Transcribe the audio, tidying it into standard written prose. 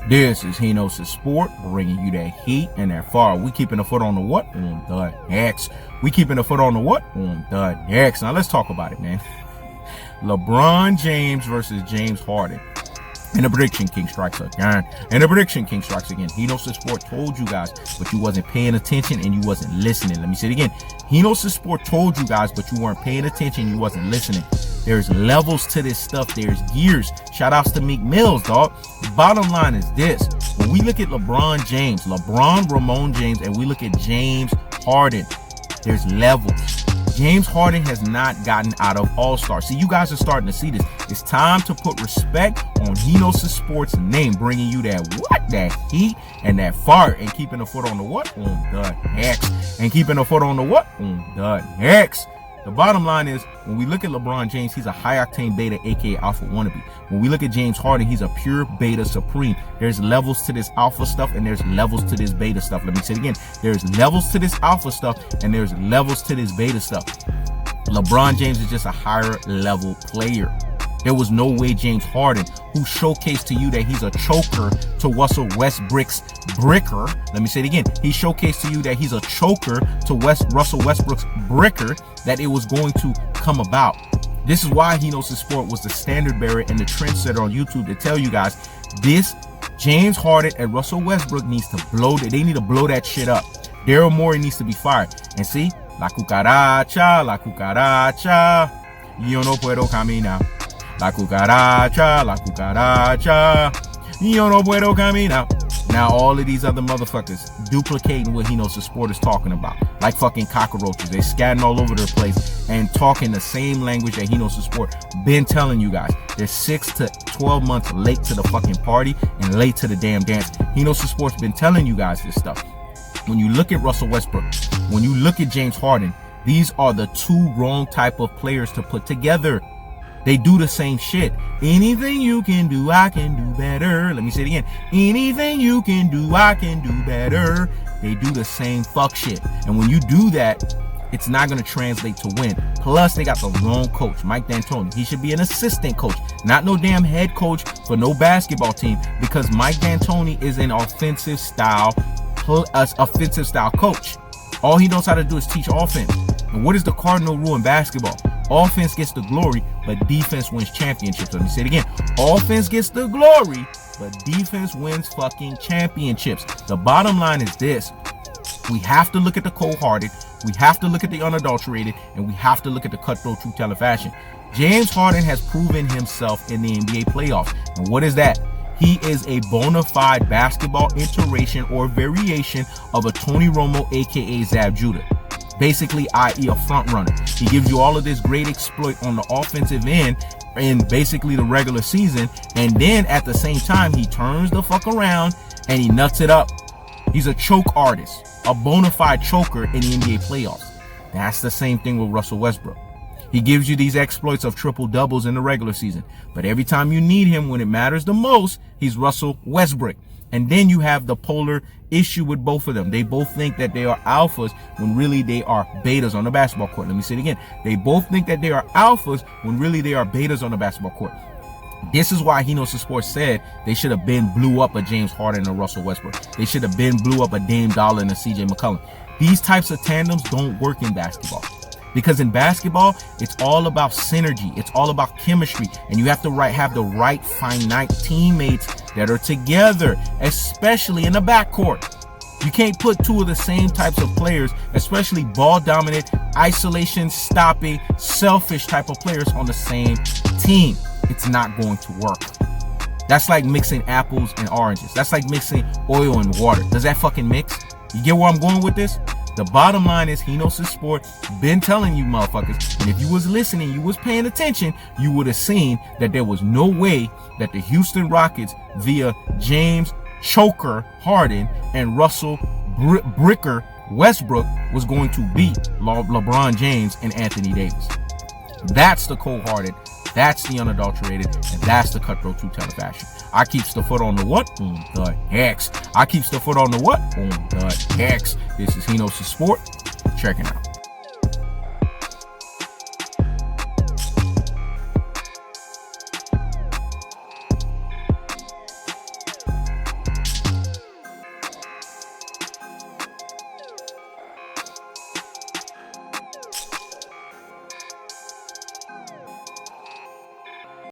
This is Henos' Sport, bringing you that heat and that fire. We keeping the foot on the what? On the X. We keeping the foot on the what? On the X. Now let's talk about it, man. LeBron James versus James Harden. And the prediction king strikes again. And the prediction king strikes again. Henos' Sport told you guys, but you wasn't paying attention and you wasn't listening. Let me say it again. Henos' Sport told you guys, but you weren't paying attention. You wasn't listening. There's levels to this stuff. There's gears. Shout outs to Meek Mills, dog. Bottom line is this. When we look at LeBron James, Ramon James, and we look at James Harden, there's levels. James Harden has not gotten out of All-Star. See, you guys are starting to see this. It's time to put respect on Henos' Sports name, bringing you that what? That heat and that fire, and keeping the foot on the what? On the X. And keeping the foot on the what? On the X. The bottom line is, when we look at LeBron James, he's a high-octane beta, aka alpha wannabe. When we look at James Harden, he's a pure beta supreme. There's levels to this alpha stuff, and there's levels to this beta stuff. Let me say it again. There's levels to this alpha stuff, and there's levels to this beta stuff. LeBron James is just a higher level player. There was no way James Harden, who showcased to you that he's a choker to Russell Westbrook's bricker. Let me say it again. He showcased to you that he's a choker to Russell Westbrook's bricker, that it was going to come about. This is why Henos' Sport was the standard bearer and the trendsetter on YouTube to tell you guys this. James Harden and Russell Westbrook needs to blow. They need to blow that shit up. Daryl Morey needs to be fired. And see, la cucaracha, yo no puedo caminar. La cucaracha, yo no puedo caminar. Now all of these other motherfuckers duplicating what Henos' Sport is talking about, like fucking cockroaches. They scatting all over their place and talking the same language that Henos' Sport been telling you guys. They're 6 to 12 months late to the fucking party and late to the damn dance. Henos' Sport's been telling you guys this stuff. When you look at Russell Westbrook, when you look at James Harden, these are the two wrong type of players to put together. They do the same shit. Anything you can do, I can do better. Let me say it again. Anything you can do, I can do better. They do the same fuck shit. And when you do that, it's not going to translate to win. Plus, they got the wrong coach, Mike D'Antoni. He should be an assistant coach, not no damn head coach for no basketball team, because Mike D'Antoni is an offensive style coach. All he knows how to do is teach offense. And what is the cardinal rule in basketball? Offense gets the glory, but defense wins championships. Let me say it again. Offense gets the glory, but defense wins fucking championships. The bottom line is this. We have to look at the cold-hearted, we have to look at the unadulterated, and we have to look at the cutthroat true-telling fashion. James Harden has proven himself in the NBA playoffs. And what is that? He is a bona fide basketball iteration or variation of a Tony Romo, aka Zab Judah. Basically, i.e. a front runner. He gives you all of this great exploit on the offensive end in basically the regular season, and then at the same time, he turns the fuck around and he nuts it up. He's a choke artist, a bona fide choker in the NBA playoffs. That's the same thing with Russell Westbrook. He gives you these exploits of triple doubles in the regular season, but every time you need him when it matters the most, he's Russell Westbrook. And then you have the polar issue with both of them. They both think that they are alphas when really they are betas on the basketball court. Let me say it again. They both think that they are alphas when really they are betas on the basketball court. This is why Henos' Sports said they should have been blew up a James Harden and Russell Westbrook. They should have been blew up a Dame Dollar and a CJ McCollum. These types of tandems don't work in basketball. Because in basketball, it's all about synergy. It's all about chemistry. And you have to have the right finite teammates that are together, especially in the backcourt. You can't put two of the same types of players, especially ball dominant, isolation stopping, selfish type of players on the same team. It's not going to work. That's like mixing apples and oranges. That's like mixing oil and water. Does that fucking mix? You get where I'm going with this? The bottom line is Henos' Sport been telling you motherfuckers, and if you was listening, you was paying attention, you would have seen that there was no way that the Houston Rockets via James Choker Harden and Russell Bricker Westbrook was going to beat LeBron James and Anthony Davis. That's the cold-hearted, that's the unadulterated, and that's the cutthroat true-telling fashion. I keeps the foot on the what? On the X. I keeps the foot on the what? On the X. This is Henos' Sport. Checking out.